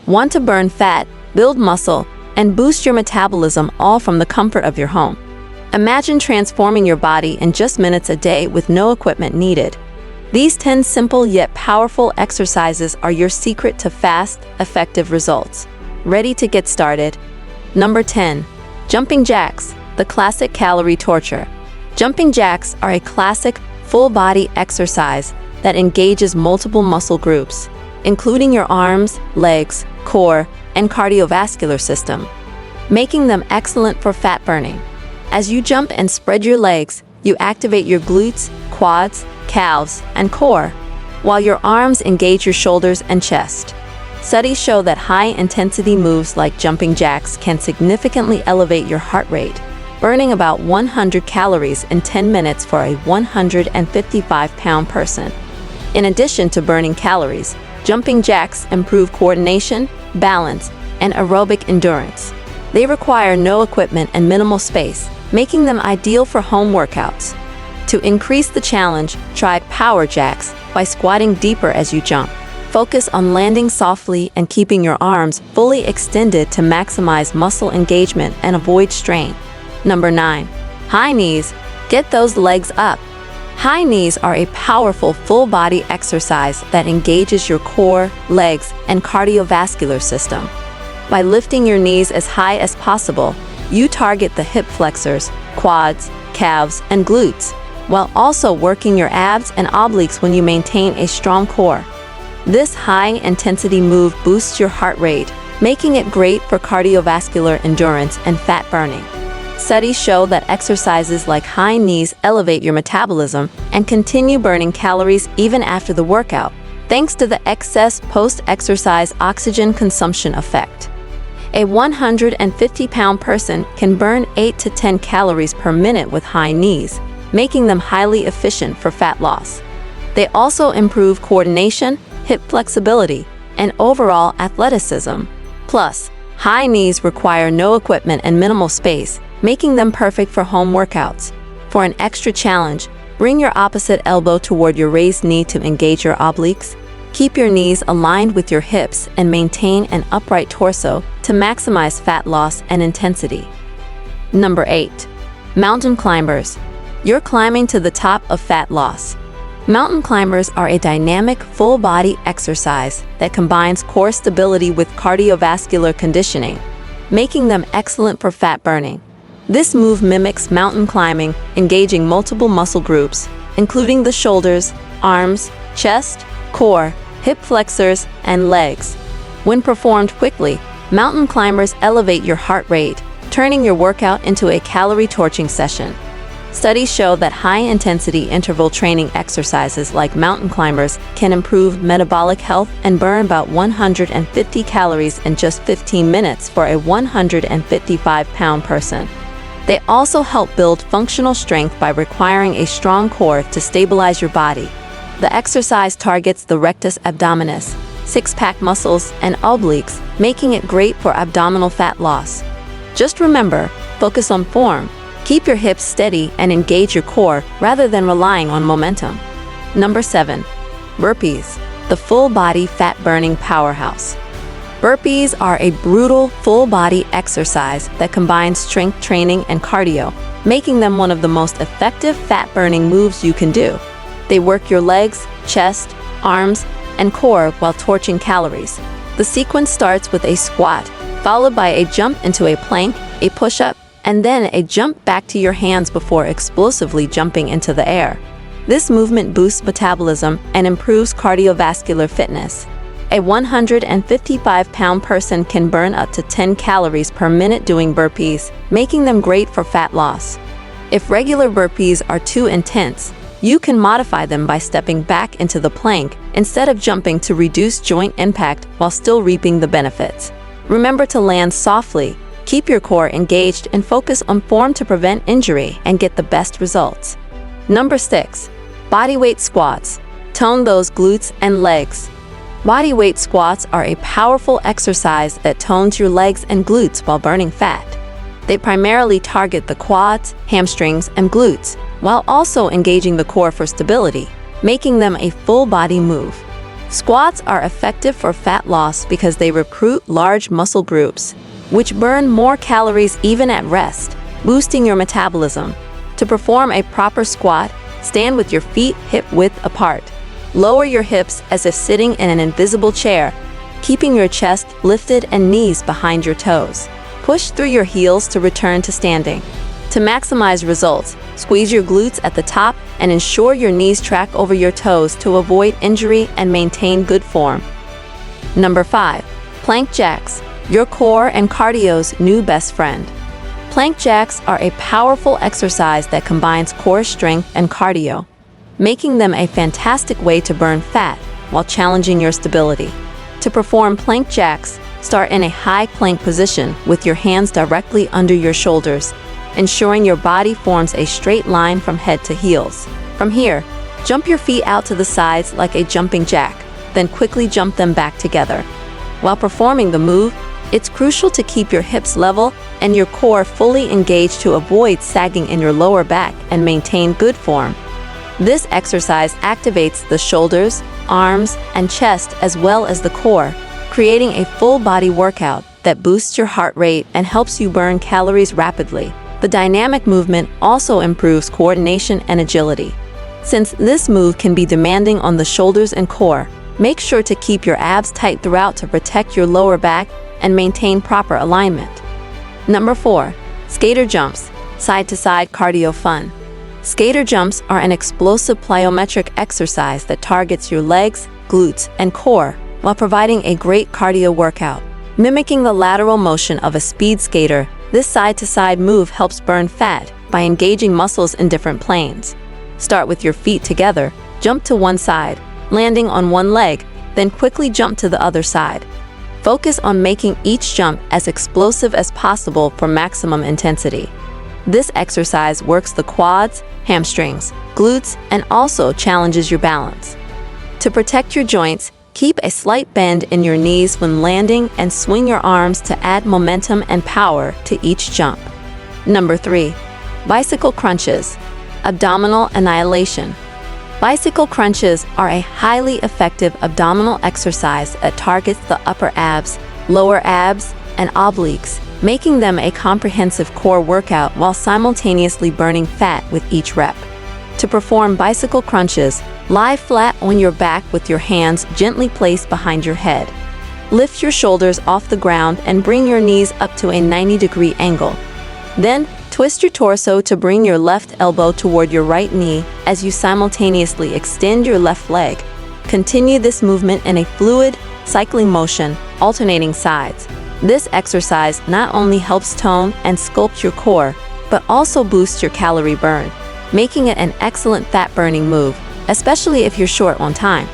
Want to burn fat, build muscle, and boost your metabolism all from the comfort of your home? Imagine transforming your body in just minutes a day with no equipment needed. These 10 simple yet powerful exercises are your secret to fast, effective results. Ready to get started? Number 10. Jumping jacks, the classic calorie torture. Jumping jacks are a classic, full-body exercise that engages multiple muscle groups, including your arms, legs, core, and cardiovascular system, making them excellent for fat burning. As you jump and spread your legs, you activate your glutes, quads, calves, and core, while your arms engage your shoulders and chest. Studies show that high-intensity moves like jumping jacks can significantly elevate your heart rate, burning about 100 calories in 10 minutes for a 155-pound person. In addition to burning calories, jumping jacks improve coordination, balance, and aerobic endurance. They require no equipment and minimal space, making them ideal for home workouts. To increase the challenge, try power jacks by squatting deeper as you jump. Focus on landing softly and keeping your arms fully extended to maximize muscle engagement and avoid strain. Number 9. High knees. Get those legs up. High knees are a powerful full-body exercise that engages your core, legs, and cardiovascular system. By lifting your knees as high as possible, you target the hip flexors, quads, calves, and glutes, while also working your abs and obliques when you maintain a strong core. This high-intensity move boosts your heart rate, making it great for cardiovascular endurance and fat burning. Studies show that exercises like high knees elevate your metabolism and continue burning calories even after the workout, thanks to the excess post-exercise oxygen consumption effect. A 150-pound person can burn 8 to 10 calories per minute with high knees, making them highly efficient for fat loss. They also improve coordination, hip flexibility, and overall athleticism. Plus, high knees require no equipment and minimal space, making them perfect for home workouts. For an extra challenge, bring your opposite elbow toward your raised knee to engage your obliques. Keep your knees aligned with your hips and maintain an upright torso to maximize fat loss and intensity. Number 8. Mountain climbers. You're climbing to the top of fat loss. Mountain climbers are a dynamic, full-body exercise that combines core stability with cardiovascular conditioning, making them excellent for fat burning. This move mimics mountain climbing, engaging multiple muscle groups, including the shoulders, arms, chest, core, hip flexors, and legs. When performed quickly, mountain climbers elevate your heart rate, turning your workout into a calorie torching session. Studies show that high-intensity interval training exercises like mountain climbers can improve metabolic health and burn about 150 calories in just 15 minutes for a 155-pound person. They also help build functional strength by requiring a strong core to stabilize your body. The exercise targets the rectus abdominis, six-pack muscles, and obliques, making it great for abdominal fat loss. Just remember, focus on form. Keep your hips steady and engage your core rather than relying on momentum. Number 7. Burpees, the full-body fat-burning powerhouse. Burpees are a brutal, full-body exercise that combines strength training and cardio, making them one of the most effective fat-burning moves you can do. They work your legs, chest, arms, and core while torching calories. The sequence starts with a squat, followed by a jump into a plank, a push-up, and then a jump back to your hands before explosively jumping into the air. This movement boosts metabolism and improves cardiovascular fitness. A 155-pound person can burn up to 10 calories per minute doing burpees, making them great for fat loss. If regular burpees are too intense, you can modify them by stepping back into the plank instead of jumping to reduce joint impact while still reaping the benefits. Remember to land softly, keep your core engaged, and focus on form to prevent injury and get the best results. Number 6. Bodyweight squats. Tone those glutes and legs. Bodyweight squats are a powerful exercise that tones your legs and glutes while burning fat. They primarily target the quads, hamstrings, and glutes, while also engaging the core for stability, making them a full-body move. Squats are effective for fat loss because they recruit large muscle groups, which burn more calories even at rest, boosting your metabolism. To perform a proper squat, stand with your feet hip-width apart. Lower your hips as if sitting in an invisible chair, keeping your chest lifted and knees behind your toes. Push through your heels to return to standing. To maximize results, squeeze your glutes at the top and ensure your knees track over your toes to avoid injury and maintain good form. Number 5. Plank jacks, your core and cardio's new best friend. Plank jacks are a powerful exercise that combines core strength and cardio, making them a fantastic way to burn fat while challenging your stability. To perform plank jacks, start in a high plank position with your hands directly under your shoulders, ensuring your body forms a straight line from head to heels. From here, jump your feet out to the sides like a jumping jack, then quickly jump them back together. While performing the move, it's crucial to keep your hips level and your core fully engaged to avoid sagging in your lower back and maintain good form. This exercise activates the shoulders, arms, and chest as well as the core, creating a full-body workout that boosts your heart rate and helps you burn calories rapidly. The dynamic movement also improves coordination and agility. Since this move can be demanding on the shoulders and core, make sure to keep your abs tight throughout to protect your lower back and maintain proper alignment. Number 4. Skater jumps, side-to-side cardio fun. Skater jumps are an explosive plyometric exercise that targets your legs, glutes, and core while providing a great cardio workout. Mimicking the lateral motion of a speed skater, this side-to-side move helps burn fat by engaging muscles in different planes. Start with your feet together, jump to one side, landing on one leg, then quickly jump to the other side. Focus on making each jump as explosive as possible for maximum intensity. This exercise works the quads, hamstrings, glutes, and also challenges your balance. To protect your joints, keep a slight bend in your knees when landing and swing your arms to add momentum and power to each jump. Number 3. Bicycle crunches, abdominal annihilation. Bicycle crunches are a highly effective abdominal exercise that targets the upper abs, lower abs, and obliques, making them a comprehensive core workout while simultaneously burning fat with each rep. To perform bicycle crunches, lie flat on your back with your hands gently placed behind your head. Lift your shoulders off the ground and bring your knees up to a 90-degree angle. Then, twist your torso to bring your left elbow toward your right knee as you simultaneously extend your left leg. Continue this movement in a fluid, cycling motion, alternating sides. This exercise not only helps tone and sculpt your core, but also boosts your calorie burn, making it an excellent fat-burning move, especially if you're short on time.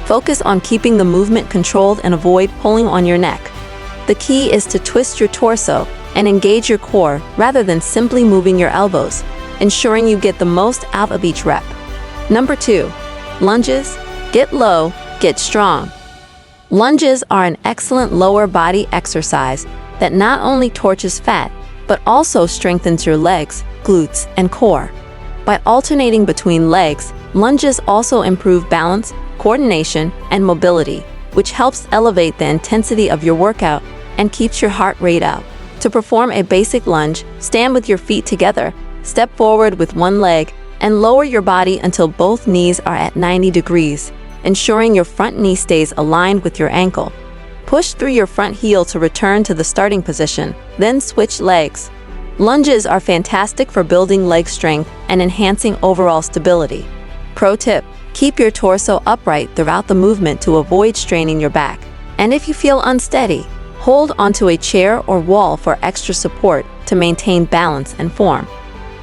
Focus on keeping the movement controlled and avoid pulling on your neck. The key is to twist your torso and engage your core rather than simply moving your elbows, ensuring you get the most out of each rep. Number 2. Lunges. Get low, get strong. Lunges are an excellent lower body exercise that not only torches fat, but also strengthens your legs, glutes, and core. By alternating between legs, lunges also improve balance, coordination, and mobility, which helps elevate the intensity of your workout and keeps your heart rate up. To perform a basic lunge, stand with your feet together, step forward with one leg, and lower your body until both knees are at 90 degrees, ensuring your front knee stays aligned with your ankle. Push through your front heel to return to the starting position, then switch legs. Lunges are fantastic for building leg strength and enhancing overall stability. Pro tip: keep your torso upright throughout the movement to avoid straining your back. And if you feel unsteady, hold onto a chair or wall for extra support to maintain balance and form.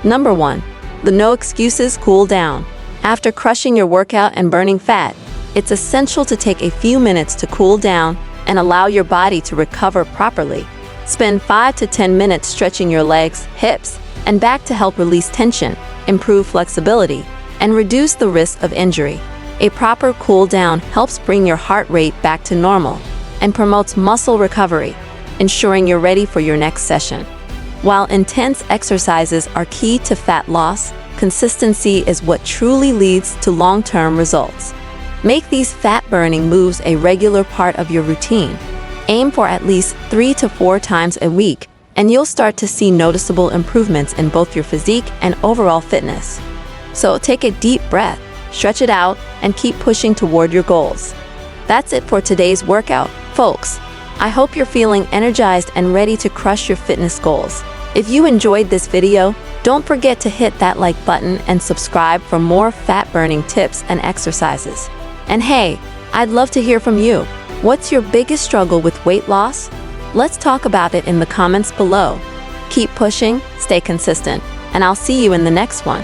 Number 1. The no excuses cool down. After crushing your workout and burning fat, it's essential to take a few minutes to cool down and allow your body to recover properly. Spend 5 to 10 minutes stretching your legs, hips, and back to help release tension, improve flexibility, and reduce the risk of injury. A proper cool down helps bring your heart rate back to normal and promotes muscle recovery, ensuring you're ready for your next session. While intense exercises are key to fat loss, consistency is what truly leads to long-term results. Make these fat-burning moves a regular part of your routine. Aim for at least 3 to 4 times a week, and you'll start to see noticeable improvements in both your physique and overall fitness. So take a deep breath, stretch it out, and keep pushing toward your goals. That's it for today's workout, folks. I hope you're feeling energized and ready to crush your fitness goals. If you enjoyed this video, don't forget to hit that like button and subscribe for more fat-burning tips and exercises. And hey, I'd love to hear from you. What's your biggest struggle with weight loss? Let's talk about it in the comments below. Keep pushing, stay consistent, and I'll see you in the next one.